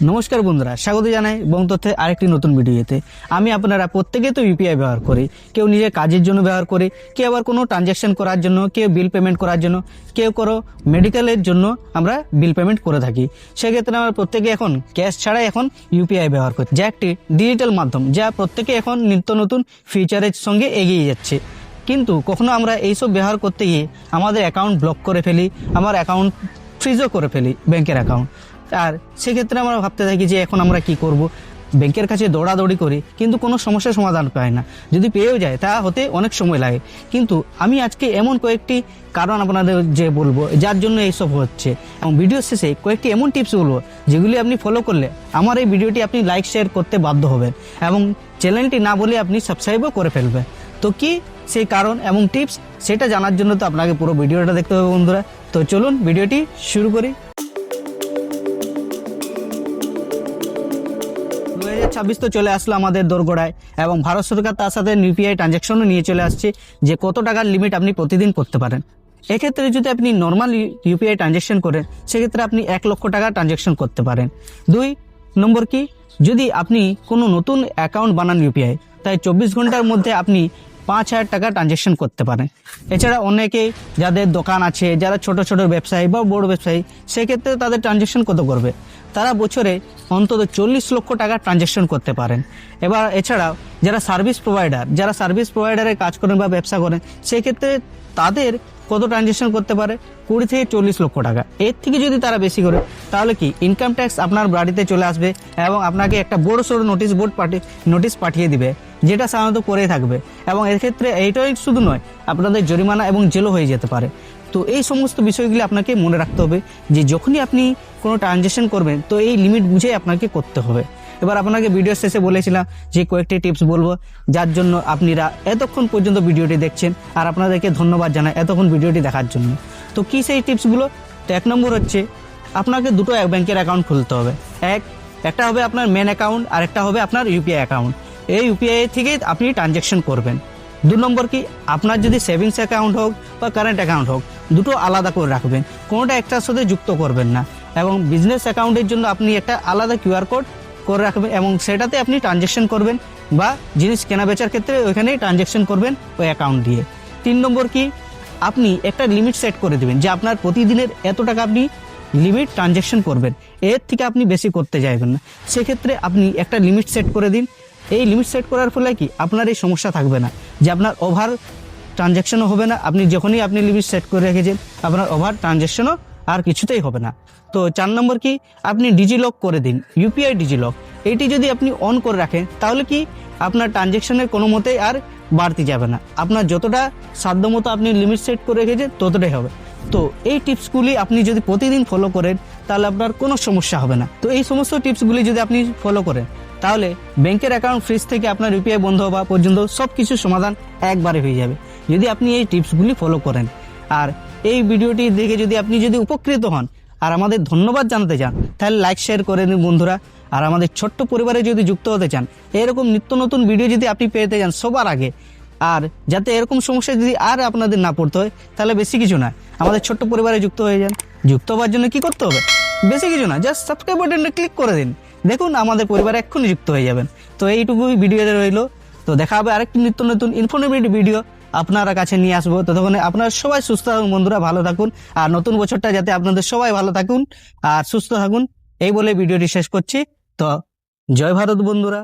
নমস্কার বন্ধুরা, স্বাগত জানাই বং তথ্যে আরেকটি নতুন ভিডিওতে। আমি আপনারা প্রত্যেকেই তো ইউপিআই ব্যবহার করি। কেউ নিজের কাজের জন্য ব্যবহার করে, কেউ আবার কোনো ট্রানজ্যাকশন করার জন্য, কেউ বিল পেমেন্ট করার জন্য, কেউ কোনো মেডিকেলের জন্য আমরা বিল পেমেন্ট করে থাকি। সেক্ষেত্রে আমরা প্রত্যেকে এখন ক্যাশ ছাড়াই এখন ইউপিআই ব্যবহার করি, যা একটি ডিজিটাল মাধ্যম, যা প্রত্যেকে এখন নিত্য নতুন ফিচারের সঙ্গে এগিয়ে যাচ্ছে। কিন্তু কখনো আমরা এইসব ব্যবহার করতে গিয়ে আমাদের অ্যাকাউন্ট ব্লক করে ফেলি, আমার অ্যাকাউন্ট ফ্রিজও করে ফেলি, ব্যাংকের অ্যাকাউন্ট। আর সেক্ষেত্রে আমরা ভাবতে থাকি যে এখন আমরা কি করব, ব্যাংকের কাছে দৌড়াদৌড়ি করি, কিন্তু কোনো সমস্যার সমাধান পাই না। যদি পেয়েও যায় তা হতে অনেক সময় লাগে। কিন্তু আমি আজকে এমন কয়েকটি কারণ আপনাদের যে বলবো যার জন্য এইসব হচ্ছে, এবং ভিডিও শেষে কয়েকটি এমন টিপস বলবো যেগুলি আপনি ফলো করলে আমার এই ভিডিওটি আপনি লাইক শেয়ার করতে বাধ্য হবেন, এবং চ্যানেলটি না বলে আপনি সাবস্ক্রাইবও করে ফেলবেন। তো কি সেই কারণ এবং টিপস, সেটা জানার জন্য তো আপনাকে পুরো ভিডিওটা দেখতে হবে বন্ধুরা। তো চলুন ভিডিওটি শুরু করি। 2026 তো চলে আসলো আমাদের দোরগোড়ায়, এবং ভারত সরকার তার সাথে ইউপিআই ট্রানজ্যাকশনও নিয়ে চলে আসছে যে কত টাকার লিমিট আপনি প্রতিদিন করতে পারেন। এক্ষেত্রে যদি আপনি নর্মাল ইউপিআই ট্রানজ্যাকশন করেন, সেক্ষেত্রে আপনি 1 লক্ষ টাকা ট্রানজ্যাকশন করতে পারেন। 2 নম্বর কি, যদি আপনি কোনো নতুন অ্যাকাউন্ট বানান ইউপিআই, তাই 24 ঘন্টার মধ্যে আপনি 5,000 টাকা ট্রানজ্যাকশন করতে পারেন। এছাড়া অনেকে যাদের দোকান আছে, যারা ছোট ছোট ব্যবসায়ী বা বড় ব্যবসায়ী, সেক্ষেত্রে তাদের ট্রানজ্যাকশন কত করবে, তারা বছরে অন্তত 40 লক্ষ টাকা ট্রানজ্যাকশন করতে পারেন। এবার এছাড়াও যারা সার্ভিস প্রোভাইডারের কাজ করেন বা ব্যবসা করেন, সেক্ষেত্রে তাদের কত ট্রানজ্যাকশন করতে পারে, 20 থেকে 40 লক্ষ টাকা। এর থেকে যদি তারা বেশি করে, তাহলে কি ইনকাম ট্যাক্স আপনার বাড়িতে চলে আসবে এবং আপনাকে একটা বড় সড়ো নোটিশ পাঠিয়ে দিবে, যেটা সাধারণত করেই থাকবে। এবং এর ক্ষেত্রে এইটাই শুধু নয়, আপনাদের জরিমানা এবং জেলও হয়ে যেতে পারে। তো এই সমস্ত বিষয়গুলি আপনাকে মনে রাখতে হবে যে যখনই আপনি কোনো ট্রানজ্যাকশন করবেন, তো এই লিমিট বুঝে আপনাকে করতে হবে। এবার আপনাকে ভিডিও শেষে বলেছিলাম যে কয়েকটি টিপস বলবো, যার জন্য আপনারা এতক্ষণ পর্যন্ত ভিডিওটি দেখছেন, আর আপনাদেরকে ধন্যবাদ জানাই এতক্ষণ ভিডিওটি দেখার জন্য। তো কি সেই টিপসগুলো? তো 1 নম্বর হচ্ছে, আপনাকে দুটো ব্যাংকের অ্যাকাউন্ট খুলতে হবে। একটা হবে আপনার মেন অ্যাকাউন্ট, আর একটা হবে আপনার ইউপিআই অ্যাকাউন্ট। এই ইউপিআই থেকেই আপনি ট্রানজ্যাকশন করবেন। 2 নম্বর কি, আপনার যদি সেভিংস অ্যাকাউন্ট হোক বা কারেন্ট অ্যাকাউন্ট হোক, দুটো আলাদা করে রাখবেন, কোনোটা একটার সাথে যুক্ত করবেন না। এবং বিজনেস অ্যাকাউন্টের জন্য আপনি একটা আলাদা কিউআর কোড করে রাখবেন, এবং সেটাতে আপনি ট্রানজ্যাকশন করবেন, বা জিনিস কেনা বেচার ক্ষেত্রে ওইখানেই ট্রানজ্যাকশন করবেন ওই অ্যাকাউন্ট দিয়ে। 3 নম্বর কি, আপনি একটা লিমিট সেট করে দেবেন যে আপনার প্রতিদিনের এত টাকা আপনি লিমিট ট্রানজ্যাকশন করবেন, এর থেকে আপনি বেশি করতে চাইবেন না। সেক্ষেত্রে আপনি একটা লিমিট সেট করে দিন। এই লিমিট সেট করার ফলে কি আপনার এই সমস্যা থাকবে না যে আপনার ওভার ট্রানজ্যাকশনও হবে না। আপনি যখনই আপনি লিমিট সেট করে রেখেছেন, আপনার ওভার ট্রানজ্যাকশনও আর কিছুতেই হবে না। তো 4 নম্বর কি, আপনি ডিজিলক করে দিন, ইউপিআই ডিজিলক। এইটি যদি আপনি অন করে রাখেন, তাহলে কি আপনার ট্রানজ্যাকশনের কোনো মতেই আর বাড়তি যাবে না। আপনার যতটা সাধ্যমতো আপনি লিমিট সেট করে রেখেছেন, ততটাই হবে। তো এই টিপসগুলি আপনি যদি প্রতিদিন ফলো করেন, তাহলে আপনার কোনো সমস্যা হবে না। তো এই সমস্ত টিপসগুলি যদি আপনি ফলো করেন, তাহলে ব্যাংকের অ্যাকাউন্ট ফ্রিজ থেকে আপনার ইউপিআই বন্ধ হওয়া পর্যন্ত সব কিছু সমাধান একবারে হয়ে যাবে, যদি আপনি এই টিপসগুলি ফলো করেন। আর এই ভিডিওটি দেখে যদি আপনি উপকৃত হন আর আমাদের ধন্যবাদ জানাতে চান, তাহলে লাইক শেয়ার করে নিন বন্ধুরা। আর আমাদের ছোট্ট পরিবারে যদি যুক্ত হতে চান, এরকম নিত্য নতুন ভিডিও যদি আপনি পেতে চান সবার আগে, আর যাতে এরকম সমস্যা যদি আর আপনাদের না পড়তে হয়, তাহলে বেশি কিছু না, আমাদের ছোট্ট পরিবারে যুক্ত হয়ে যান। যুক্ত হওয়ার জন্য কি করতে হবে? বেশি কিছু না, জাস্ট সাবস্ক্রাইব বাটনে ক্লিক করে দিন, দেখুন আমাদের পরিবারে এক্ষুনি যুক্ত হয়ে যাবেন। তো এইটুকুই ভিডিওতে রইলো। তো দেখা হবে আরেকটি নিত্য নতুন ইনফরমেটিভ ভিডিও আপনারা কাছে নিয়ে আসবো। ততক্ষণে আপনারা সবাই সুস্থ থাকুন বন্ধুরা, ভালো থাকুন। আর নতুন বছরটা যাতে আপনাদের সবাই ভালো থাকুন আর সুস্থ থাকুন, এই বলে ভিডিওটি শেষ করছি। তো জয় ভারত বন্ধুরা।